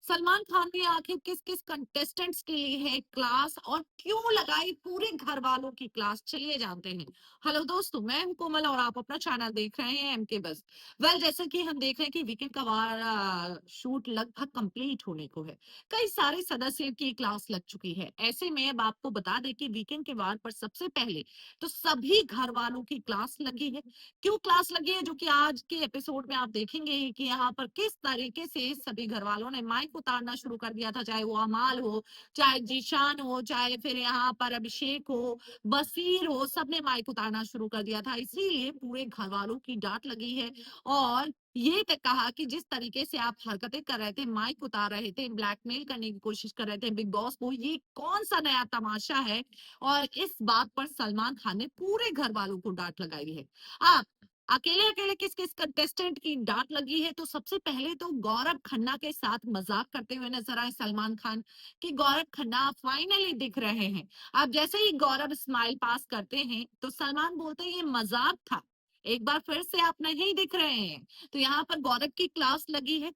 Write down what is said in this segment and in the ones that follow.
सलमान खान ने आखिर किस किस कंटेस्टेंट्स के लिए है क्लास और क्यों लगाई पूरे घर वालों की क्लास, चलिए जानते हैं। हेलो दोस्तों, मैं हूं कोमल और आप अपना चैनल देख रहे हैं एमके बस। जैसा कि हम देख रहे हैं कि वीकेंड का शूट लगभग कंप्लीट होने को है। कई सारे सदस्य की क्लास लग चुकी है। ऐसे में अब आपको बता दें कि वीकेंड के वार पर सबसे पहले तो सभी घर वालों की क्लास लगी है। क्यों क्लास लगी है, जो कि आज के एपिसोड में आप देखेंगे ही कि यहाँ पर किस तरीके से सभी घर वालों ने माइक उतारना शुरू कर दिया था, चाहे वो अमाल हो, चाहे जीशान हो, चाहे फिर यहाँ पर अभिषेक हो, बसीर हो, सबने माइक उतारना शुरू कर दिया था। इसीलिए पूरे घर वालों की डांट लगी है। और ये तक कहा कि जिस तरीके से आप हरकतें कर रहे थे, माइक उतार रहे थे, ब्लैकमेल करने की कोशिश कर रहे थे बिग बॉस को, ये कौन सा नया तमाशा है। और इस बात पर सलमान खान ने पूरे घर वालों को डांट लगाई है। आप अकेले अकेले किस किस कंटेस्टेंट की डांट लगी है, तो सबसे पहले तो गौरव खन्ना के साथ मजाक करते हुए नजर आए सलमान खान कि गौरव खन्ना फाइनली दिख रहे हैं। अब जैसे ही गौरव स्माइल पास करते हैं तो सलमान बोलते हैं ये मजाक था, एक बार फिर से आप नहीं दिख रहे हैं। तो यहाँ पर गौरव की क्लास लगी है।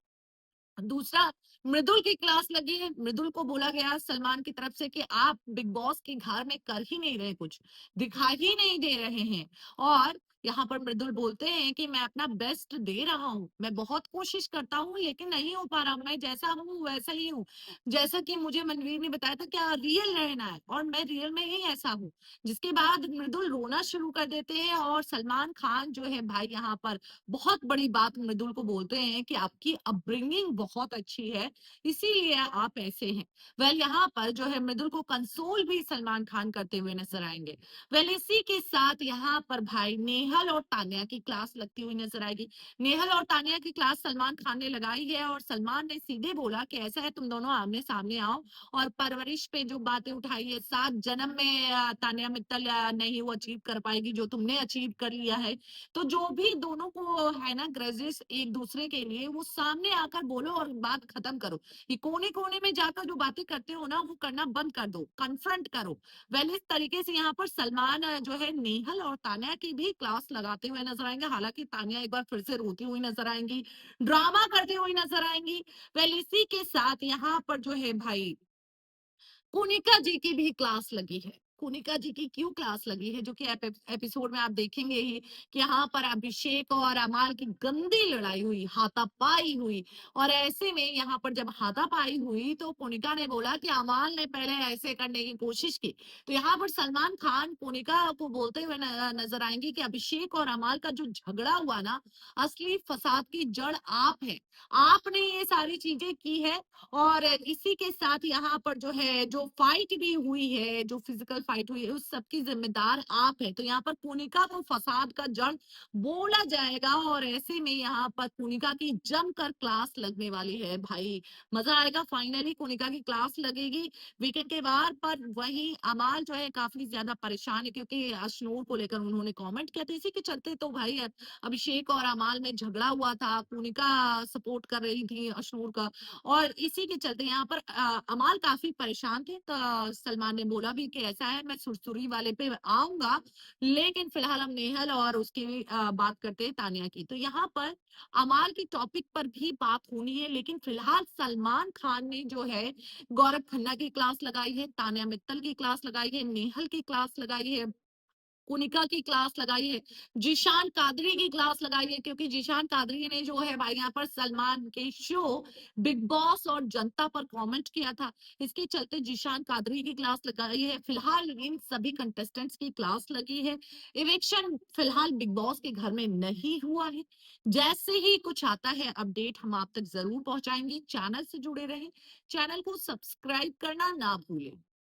दूसरा, मृदुल की क्लास लगी है। मृदुल को बोला गया सलमान की तरफ से कि आप बिग बॉस के घर में कर ही नहीं रहे, कुछ दिखाई ही नहीं दे रहे हैं। और यहाँ पर मृदुल बोलते हैं कि मैं अपना बेस्ट दे रहा हूँ, मैं बहुत कोशिश करता हूँ लेकिन नहीं हो पा रहा, मैं जैसा हूँ वैसा ही हूँ। जैसा कि मुझे मनवीर ने बताया था क्या रियल रहना है और मैं रियल में ही ऐसा हूँ। जिसके बाद मृदुल रोना शुरू कर देते हैं और सलमान खान जो है भाई यहाँ पर बहुत बड़ी बात मृदुल को बोलते हैं कि आपकी अपब्रिंगिंग बहुत अच्छी है, इसीलिए आप ऐसे हैं। यहाँ पर जो है मृदुल को कंसोल भी सलमान खान करते हुए नजर आएंगे। इसी के साथ यहाँ पर भाई नेहल और तान्या की क्लास लगती हुई नजर आएगी। नेहल और तान्या की क्लास सलमान खान ने लगाई है और सलमान ने सीधे बोला कि ऐसा है तुम दोनों आमने सामने आओ और परवरिश पे जो बातें उठाई है, 7 जन्म में तान्या मित्तल नहीं वो अचीव कर पाएगी जो तुमने अचीव कर लिया है। तो जो भी दोनों को है ना ग्रजेस एक दूसरे के लिए, वो सामने आकर बोलो और बात खत्म करो। ये कोने कोने में जाकर जो बातें करते हो ना वो करना बंद कर दो, कन्फ्रंट करो। इस तरीके से यहाँ पर सलमान जो है नेहल और तान्या की भी क्लास लगाते हुए नजर आएंगे। हालांकि तान्या एक बार फिर से रोती हुई नजर आएंगी, ड्रामा करती हुई नजर आएंगी। इसी के साथ यहाँ पर जो है भाई कुनिका जी की भी क्लास लगी है। कुनिका जी की क्यों क्लास लगी है, जो कि एपिसोड में आप देखेंगे ही कि यहाँ पर अभिषेक और अमाल की गंदी लड़ाई हुई, हाथापाई हुई। और ऐसे में यहाँ पर जब हाथापाई हुई तो कुनिका ने बोला कि अमाल ने पहले ऐसे करने की कोशिश की। तो यहाँ पर सलमान खान कुनिका को बोलते हुए नजर आएंगे कि अभिषेक और अमाल का जो झगड़ा हुआ ना, असली फसाद की जड़ आप है, आपने ये सारी चीजें की है। और इसी के साथ यहाँ पर जो है जो फाइट भी हुई है, जो फिजिकल फाइट हुई है, उस सबकी जिम्मेदार आप है। तो यहाँ पर पुनिका को फसाद का जड़ बोला जाएगा और ऐसे में यहाँ पर पुनिका की जमकर क्लास लगने वाली है भाई। मजा आएगा, फाइनली पुनिका की क्लास लगेगी वीकेंड के बार पर। वहीं अमाल जो है काफी ज्यादा परेशान है क्योंकि अशनूर को लेकर उन्होंने कमेंट किया था। इसी के चलते तो भाई अभिषेक और अमाल में झगड़ा हुआ था, पुनिका सपोर्ट कर रही थी अशनूर का। और इसी के चलते यहाँ पर अमाल काफी परेशान थे, तो सलमान ने बोला भी कि ऐसा है मैं सुरसुरी वाले पे आऊंगा, लेकिन फिलहाल हम नेहल और उसकी बात करते हैं तानिया की। तो यहाँ पर अमाल की टॉपिक पर भी बात होनी है, लेकिन फिलहाल सलमान खान ने जो है गौरव खन्ना की क्लास लगाई है, तानिया मित्तल की क्लास लगाई है, नेहल की क्लास लगाई है, कुनिका की क्लास लगाई है, जीशान कादरी की क्लास लगाई है, क्योंकि जीशान कादरी ने जो है भाई यहाँ पर सलमान के शो बिग बॉस और जनता पर कमेंट किया था। इसके चलते जीशान कादरी की क्लास लगाई है। फिलहाल इन सभी कंटेस्टेंट्स की क्लास लगी है। इविक्शन फिलहाल बिग बॉस के घर में नहीं हुआ है। जैसे ही कुछ आता है अपडेट हम आप तक जरूर पहुंचाएंगे। चैनल से जुड़े रहें, चैनल को सब्सक्राइब करना ना भूलें।